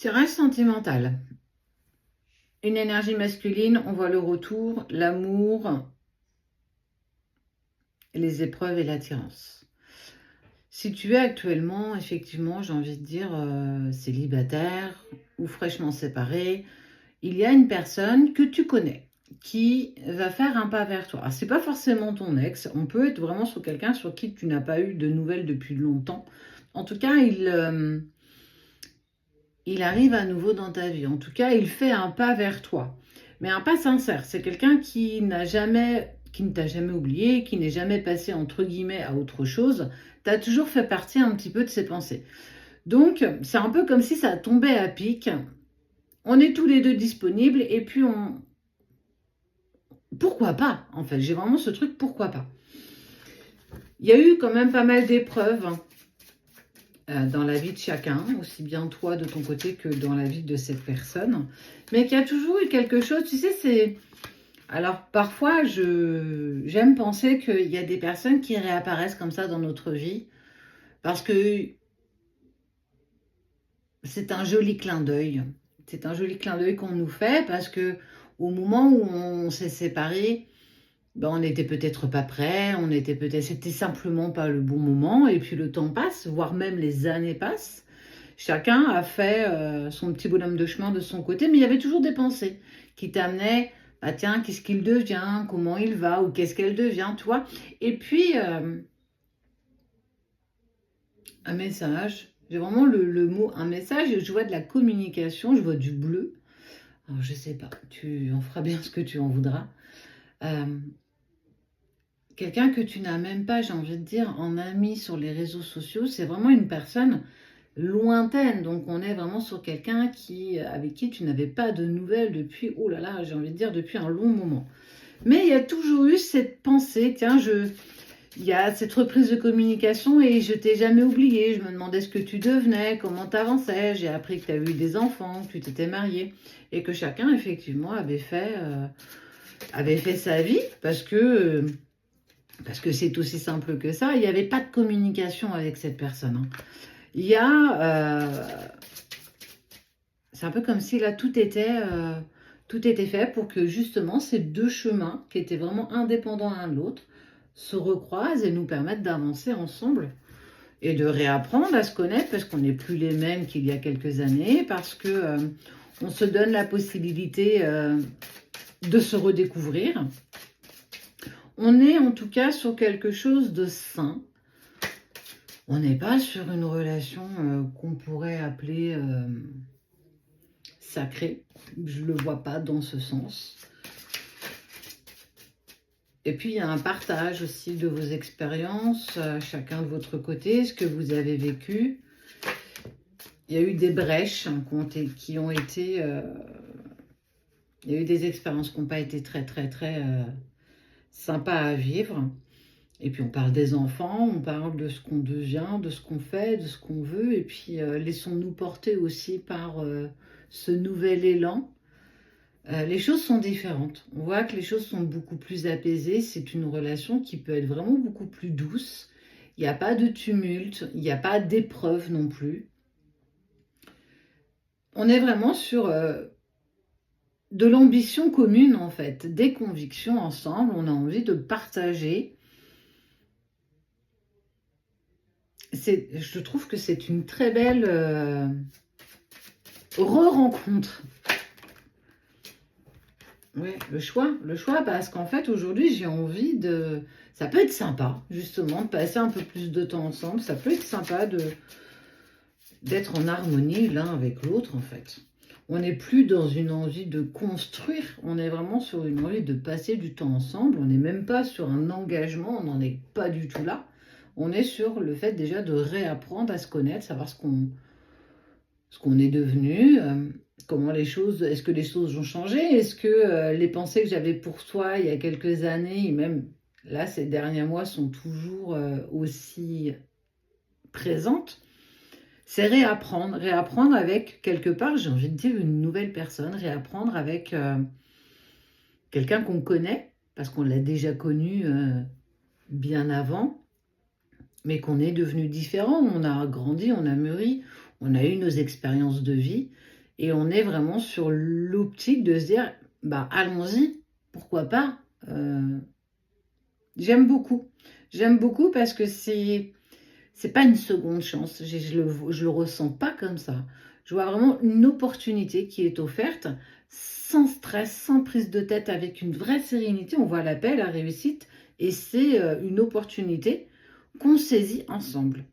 Tirage sentimental. Une énergie masculine, on voit le retour, l'amour, les épreuves et l'attirance. Si tu es actuellement, effectivement, j'ai envie de dire, célibataire ou fraîchement séparé, il y a une personne que tu connais qui va faire un pas vers toi. Alors, c'est pas forcément ton ex, on peut être vraiment sur quelqu'un sur qui tu n'as pas eu de nouvelles depuis longtemps. En tout cas, il arrive à nouveau dans ta vie. En tout cas, il fait un pas vers toi. Mais un pas sincère. C'est quelqu'un qui ne t'a jamais oublié, qui n'est jamais passé entre guillemets à autre chose. Tu as toujours fait partie un petit peu de ses pensées. Donc, c'est un peu comme si ça tombait à pic. On est tous les deux disponibles et puis pourquoi pas, en fait. J'ai vraiment ce truc, pourquoi pas. Il y a eu quand même pas mal d'épreuves dans la vie de chacun, aussi bien toi de ton côté que dans la vie de cette personne, mais qu'il y a toujours eu quelque chose, tu sais, c'est... Alors parfois, j'aime penser qu'il y a des personnes qui réapparaissent comme ça dans notre vie, parce que c'est un joli clin d'œil. C'est un joli clin d'œil qu'on nous fait, parce que au moment où on s'est séparés, ben, on n'était peut-être pas prêt, c'était simplement pas le bon moment, et puis le temps passe, voire même les années passent. Chacun a fait son petit bonhomme de chemin de son côté, mais il y avait toujours des pensées qui t'amenaient, bah tiens, qu'est-ce qu'il devient, comment il va, ou qu'est-ce qu'elle devient, toi. Et puis, un message, j'ai vraiment le mot, un message, je vois de la communication, je vois du bleu. Alors, je sais pas, tu en feras bien ce que tu en voudras. Euh, Quelqu'un que tu n'as même pas, j'ai envie de dire, en ami sur les réseaux sociaux, c'est vraiment une personne lointaine. Donc on est vraiment sur quelqu'un avec qui tu n'avais pas de nouvelles depuis, oh là là, j'ai envie de dire, depuis un long moment. Mais il y a toujours eu cette pensée, tiens, il y a cette reprise de communication et je t'ai jamais oublié. Je me demandais ce que tu devenais, comment tu avançais. J'ai appris que tu as eu des enfants, que tu t'étais marié et que chacun, effectivement, avait fait sa vie parce que c'est aussi simple que ça. Il n'y avait pas de communication avec cette personne. Hein. Il y a... c'est un peu comme si là, tout était fait pour que justement ces deux chemins, qui étaient vraiment indépendants l'un de l'autre, se recroisent et nous permettent d'avancer ensemble et de réapprendre à se connaître parce qu'on n'est plus les mêmes qu'il y a quelques années, parce que on se donne la possibilité de se redécouvrir. On est en tout cas sur quelque chose de sain. On n'est pas sur une relation qu'on pourrait appeler sacrée. Je ne le vois pas dans ce sens. Et puis, il y a un partage aussi de vos expériences, chacun de votre côté, ce que vous avez vécu. Il y a eu des brèches qui ont été... il y a eu des expériences qui n'ont pas été très, très, très sympas à vivre. Et puis, on parle des enfants, on parle de ce qu'on devient, de ce qu'on fait, de ce qu'on veut. Et puis, laissons-nous porter aussi par ce nouvel élan. Les choses sont différentes. On voit que les choses sont beaucoup plus apaisées. C'est une relation qui peut être vraiment beaucoup plus douce. Il n'y a pas de tumulte, il n'y a pas d'épreuve non plus. On est vraiment sur de l'ambition commune en fait, des convictions ensemble. On a envie de partager. Je trouve que c'est une très belle re-rencontre. Oui, le choix, parce qu'en fait, aujourd'hui, j'ai envie de... Ça peut être sympa, justement, de passer un peu plus de temps ensemble. Ça peut être sympa d'être en harmonie l'un avec l'autre, en fait. On n'est plus dans une envie de construire, on est vraiment sur une envie de passer du temps ensemble. On n'est même pas sur un engagement, on n'en est pas du tout là. On est sur le fait déjà de réapprendre à se connaître, savoir ce qu'on est devenu, comment les choses, est-ce que les choses ont changé, est-ce que les pensées que j'avais pour toi il y a quelques années, et même là ces derniers mois, sont toujours aussi présentes. C'est réapprendre avec quelque part, j'ai envie de dire, une nouvelle personne, réapprendre avec quelqu'un qu'on connaît, parce qu'on l'a déjà connu bien avant, mais qu'on est devenu différent, on a grandi, on a mûri, on a eu nos expériences de vie et on est vraiment sur l'optique de se dire, bah allons-y, pourquoi pas. J'aime beaucoup. J'aime beaucoup parce que c'est pas une seconde chance. Je le ressens pas comme ça. Je vois vraiment une opportunité qui est offerte, sans stress, sans prise de tête, avec une vraie sérénité. On voit la paix, la réussite, et c'est une opportunité qu'on saisit ensemble.